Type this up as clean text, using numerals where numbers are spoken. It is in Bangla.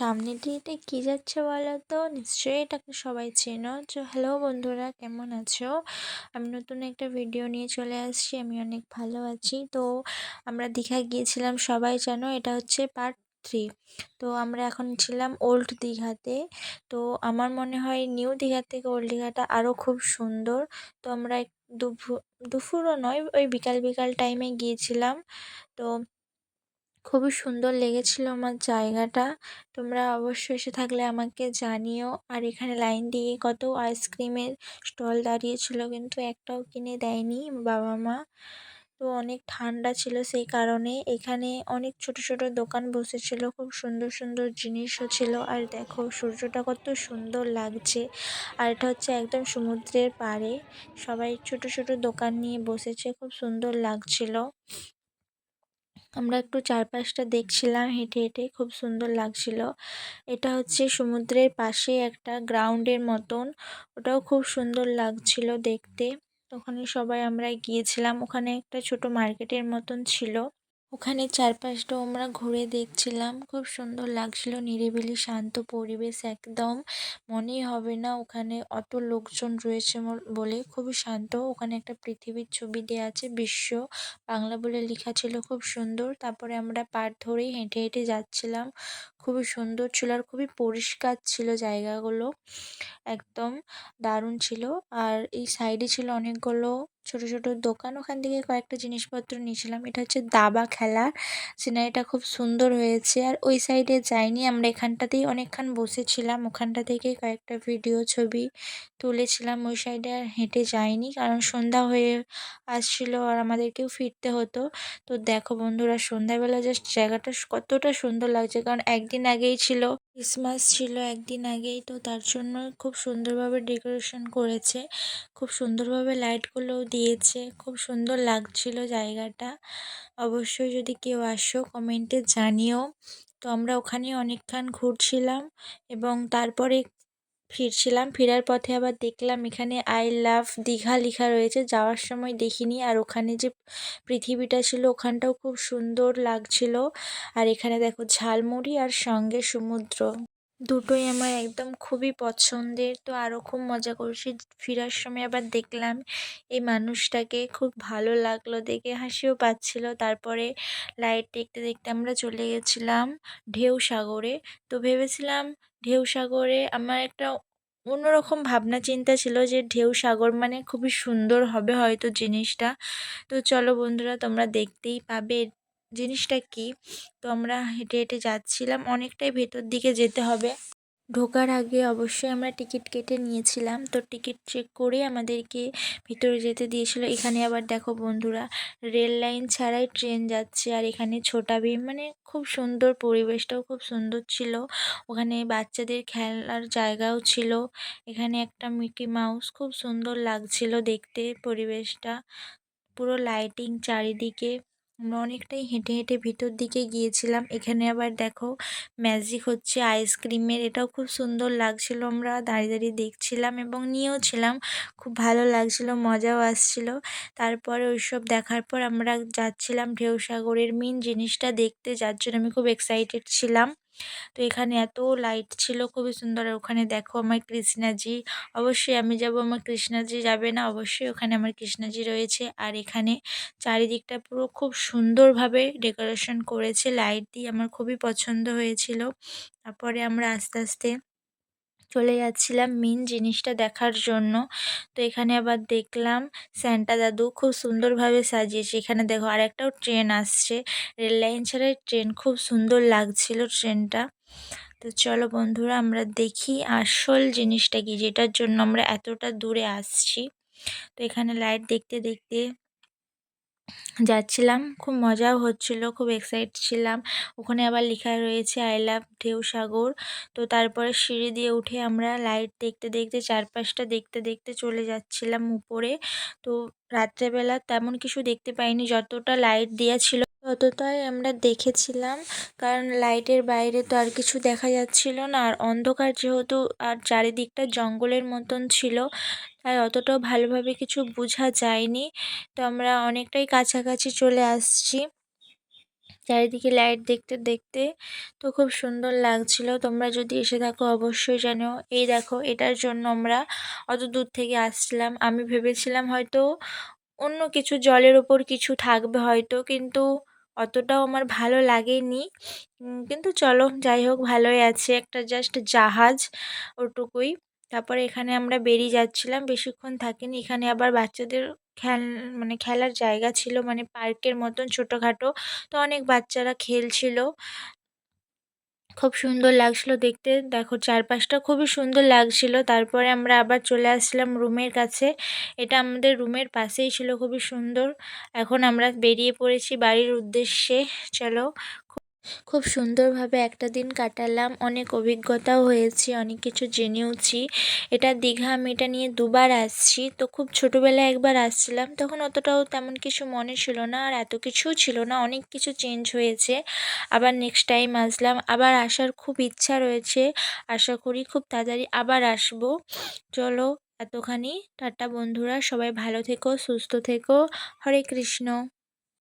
সামনে দিয়ে এটা কি যাচ্ছে বলো তো? নিশ্চয়ই এটাকে সবাই চেনো। তো হ্যালো বন্ধুরা, কেমন আছো? আমি নতুন একটা ভিডিও নিয়ে চলে আসছি। আমি অনেক ভালো আছি। তো আমরা দীঘা গিয়েছিলাম, সবাই জানো, এটা হচ্ছে পার্ট 3। তো আমরা এখন ছিলাম ওল্ড দীঘাতে। তো আমার মনে হয় নিউ দীঘার থেকে ওল্ড দীঘাটা আরও খুব সুন্দর। তো আমরা দুপুরও নয়, ওই বিকাল বিকাল টাইমে গিয়েছিলাম। তো খুবই সুন্দর লেগেছিল আমার জায়গাটা। তোমরা অবশ্যই এসে থাকলে আমাকে জানিও। আর এখানে লাইন দিয়ে কত আইসক্রিমের স্টল দাঁড়িয়েছিল, কিন্তু একটাও কিনে দেয়নি বাবা মা। তো অনেক ঠান্ডা ছিল, সেই কারণে এখানে অনেক ছোট ছোট দোকান বসেছিল, খুব সুন্দর সুন্দর জিনিসও ছিল। আর দেখো সূর্যটা কত সুন্দর লাগছে। আর এটা হচ্ছে একদম সমুদ্রের পাড়ে, সবাই ছোট ছোট দোকান নিয়ে বসেছে, খুব সুন্দর লাগছিল। আমরা একটু চারপাশটা দেখছিলাম হেঁটে হেঁটে, খুব সুন্দর লাগছিল। এটা হচ্ছে সমুদ্রের পাশে একটা গ্রাউন্ডের মতন, ওটাও খুব সুন্দর লাগছিল দেখতে। ওখানে সবাই আমরা গিয়েছিলাম, ওখানে একটা ছোট মার্কেটের মতন ছিল, ওখানে চারপাশটা আমরা ঘুরে দেখছিলাম, খুব সুন্দর লাগছিল। নিরিবিলি শান্ত পরিবেশ একদম, মনেই হবে না ওখানে অত লোকজন রয়েছে বলে। খুবই শান্ত। ওখানে একটা পৃথিবীর ছবি দেওয়া আছে, বিশ্ব বাংলা বলে লেখা ছিল, খুব সুন্দর। তারপরে আমরা পাড় ধরেই হেঁটে হেঁটে যাচ্ছিলাম, খুবই সুন্দর ছিল আর খুবই পরিষ্কার ছিল জায়গাগুলো, একদম দারুণ ছিল। আর এই সাইডে ছিল অনেকগুলো ছোট ছোট দোকান, ওখান থেকে কয়েকটা জিনিসপত্র নিয়েছিলাম। এটা হচ্ছে দাবা খেলার সিনারিটা, খুব সুন্দর হয়েছে। আর ওই সাইডে যাইনি আমরা, এখানটাতেই অনেকক্ষণ বসেছিলাম, ওখানটা থেকে কয়েকটা ভিডিও ছবি তুলেছিলাম। ওই সাইডে আর হেঁটে যাইনি, কারণ সন্ধ্যা হয়ে আসছিল আর আমাদেরকেও ফিরতে হতো। তো দেখো বন্ধুরা, সন্ধ্যাবেলা জাস্ট জায়গাটা কতটা সুন্দর লাগছে, কারণ একদিন আগেই ছিল ক্রিসমাস, ছিল একদিন আগেই, তো তার জন্য খুব সুন্দরভাবে ডেকোরেশন করেছে, খুব সুন্দরভাবে লাইটগুলোও দিয়েছে, খুব সুন্দর লাগছিল জায়গাটা। অবশ্যই যদি কেউ আসো কমেন্টে জানিও। তো আমরা ওখানে অনেকক্ষণ ঘুরছিলাম এবং তারপরে ফিরছিলাম। ফেরার পথে আবার দেখলাম এখানে আই লাভ দীঘা লেখা রয়েছে, যাওয়ার সময় দেখিনি। আর ওখানে যে পৃথিবীটা ছিল ওখানটাও খুব সুন্দর লাগছিল। আর এখানে দেখো ঝালমুড়ি আর সঙ্গে সমুদ্র, দুটোই আমার একদম খুবই পছন্দের। তো আরও খুব মজা করছি। ফেরার সময় আবার দেখলাম এই মানুষটাকে, খুব ভালো লাগলো দেখে, হাসিও পাচ্ছিল। তারপরে লাইট দেখতে দেখতে আমরা চলে গেছিলাম ঢেউ সাগরে। তো ভেবেছিলাম ঢেউ সাগরে, আমার একটা অন্যরকম ভাবনা চিন্তা ছিল যে ঢেউ সাগর মানে খুবই সুন্দর হবে হয়তো জিনিসটা। তো চলো বন্ধুরা, তোমরা দেখতেই পাবে জিনিসটা কি। তো আমরা হেঁটে হেঁটে যাচ্ছিলাম, অনেকটাই ভেতর দিকে যেতে হবে। ঢোকার আগে অবশ্যই আমরা টিকিট কেটে নিয়েছিলাম, তো টিকিট চেক করে আমাদেরকে ভিতরে যেতে দিয়েছিল। এখানে আবার দেখো বন্ধুরা, রেল লাইন ছাড়াই ট্রেন যাচ্ছে। আর এখানে ছোটা ভীম, মানে খুব সুন্দর, পরিবেশটাও খুব সুন্দর ছিল। ওখানে বাচ্চাদের খেলার জায়গাও ছিল। এখানে একটা মিকি মাউস, খুব সুন্দর লাগছিল দেখতে পরিবেশটা, পুরো লাইটিং চারিদিকে। আমরা অনেকটাই হেঁটে হেঁটে ভিতর দিকে গিয়েছিলাম। এখানে আবার দেখো ম্যাজিক হচ্ছে আইসক্রিমের, এটাও খুব সুন্দর লাগছিল। আমরা দাঁড়িয়ে দাঁড়িয়ে দেখছিলাম এবং নিয়েও ছিলাম, খুব ভালো লাগছিল, মজাও আসছিল। তারপরে ওইসব দেখার পর আমরা যাচ্ছিলাম ঢেউসাগরের মেন জিনিসটা দেখতে, যার জন্য আমি খুব এক্সাইটেড ছিলাম। তো এখানে এত লাইট ছিল, খুবই সুন্দর। আর ওখানে দেখো আমার কৃষ্ণাজি, অবশ্যই আমি যাব, আমার কৃষ্ণাজি যাবে না? অবশ্যই ওখানে আমার কৃষ্ণাজি রয়েছে। আর এখানে চারিদিকটা পুরো খুব সুন্দরভাবে ডেকোরেশন করেছে লাইট দিয়ে, আমার খুবই পছন্দ হয়েছিল। তারপরে আমরা আস্তে আস্তে চলে যাচ্ছিলাম মেন জিনিসটা দেখার জন্য। তো এখানে আবার দেখলাম স্যান্টা দাদু খুব সুন্দরভাবে সাজিয়েছে। এখানে দেখো আরেকটাও ট্রেন আসছে, রেল লাইন ছাড়াই ট্রেন, খুব সুন্দর লাগছিল ট্রেনটা। তো চলো বন্ধুরা, আমরা দেখি আসল জিনিসটা কি, যেটার জন্য আমরা এতটা দূরে আসছি। তো এখানে লাইট দেখতে দেখতে যাচ্ছিলাম, খুব মজাও হচ্ছিল, খুব এক্সাইটেড ছিলাম। ওখানে আবার লেখা রয়েছে আই লাভ ঢেউ সাগর। তো তারপরে সিঁড়ি দিয়ে উঠে আমরা লাইট দেখতে দেখতে, চারপাশটা দেখতে দেখতে চলে যাচ্ছিলাম উপরে। তো রাত্রেবেলা তেমন কিছু দেখতে পাইনি, যতটা লাইট দেওয়া ছিল ততটাই আমরা দেখেছিলাম, কারণ লাইটের বাইরে তো আর কিছু দেখা যাচ্ছিল না। আর অন্ধকার যেহেতু, আর চারিদিকটা জঙ্গলের মতন ছিল, তাই অতটাও ভালোভাবে কিছু বোঝা যায়নি। তো আমরা অনেকটাই কাছাকাছি চলে আসছি। চারিদিকে লাইট দেখতে দেখতে তো খুব সুন্দর লাগছিল। তোমরা যদি এসে থাকো অবশ্যই জানিও। এই দেখো, এটার জন্য আমরা অত দূর থেকে আসছিলাম। আমি ভেবেছিলাম হয়তো অন্য কিছু জলের ওপর কিছু থাকবে হয়তো, কিন্তু অতটাও আমার ভালো লাগেনি। কিন্তু চলো যাই হোক, ভালোই আছে, একটা জাস্ট জাহাজ, ওটুকুই। তারপরে এখানে আমরা বেরিয়ে যাচ্ছিলাম, বেশিক্ষণ থাকিনি। এখানে আবার বাচ্চাদের খেল মানে খেলার জায়গা ছিল, মানে পার্কের মতন ছোটোখাটো। তো অনেক বাচ্চারা খেলছিল, খুব সুন্দর লাগছিল দেখতে। দেখো চারপাশটা খুবই সুন্দর লাগছিল। তারপরে আমরা আবার চলে আসলাম রুমের কাছে। এটা আমাদের রুমের পাশেই ছিল, খুবই সুন্দর। এখন আমরা বেরিয়ে পড়েছি বাড়ির উদ্দেশ্যে। চলো, খুব সুন্দরভাবে একটা দিন কাটালাম, অনেক অভিজ্ঞতাও হয়েছে, অনেক কিছু জেনেওছি। এটা দীঘা, আমি এটা নিয়ে দুবার আসছি। তো খুব ছোটোবেলায় একবার আসছিলাম, তখন অতটাও তেমন কিছু মনে ছিল না, আর এত কিছুও ছিল না, অনেক কিছু চেঞ্জ হয়েছে। আবার নেক্সট টাইম আসলাম, আবার আসার খুব ইচ্ছা রয়েছে। আশা করি খুব তাড়াতাড়ি আবার আসবো। চলো, এতখানি টাটা বন্ধুরা, সবাই ভালো থেকো, সুস্থ থেকো। হরে কৃষ্ণ।